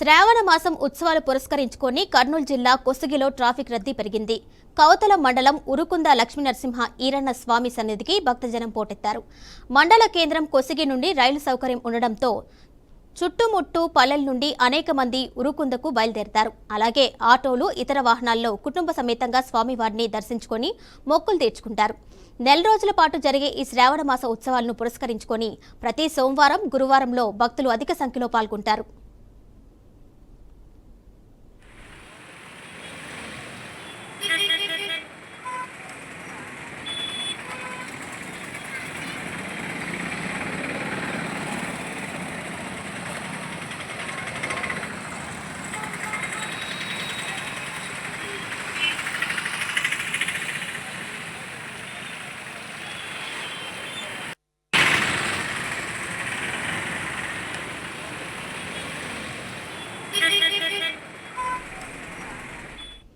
శ్రావణ మాసం ఉత్సవాలు పురస్కరించుకొని కర్నూలు జిల్లా కొస్గిలో ట్రాఫిక్ రద్దీ పెరిగింది. కౌతల మండలం ఉరుకుంద లక్ష్మీనరసింహ ఈరన్న స్వామి సన్నిధికి భక్తజనం పోటెత్తారు. మండల కేంద్రం కొస్గి నుండి రైలు సౌకర్యం ఉండడంతో చుట్టుముట్టు పల్లెల నుండి అనేక మంది ఉరుకుందకు బయలుదేరతారు. అలాగే ఆటోలు, ఇతర వాహనాల్లో కుటుంబ సమేతంగా స్వామివారిని దర్శించుకొని మొక్కులు తీర్చుకుంటారు. నెల రోజుల పాటు జరిగే ఈ శ్రావణ మాస ఉత్సవాలను పురస్కరించుకొని ప్రతి సోమవారం, గురువారంలో భక్తులు అధిక సంఖ్యలో పాల్గొంటారు.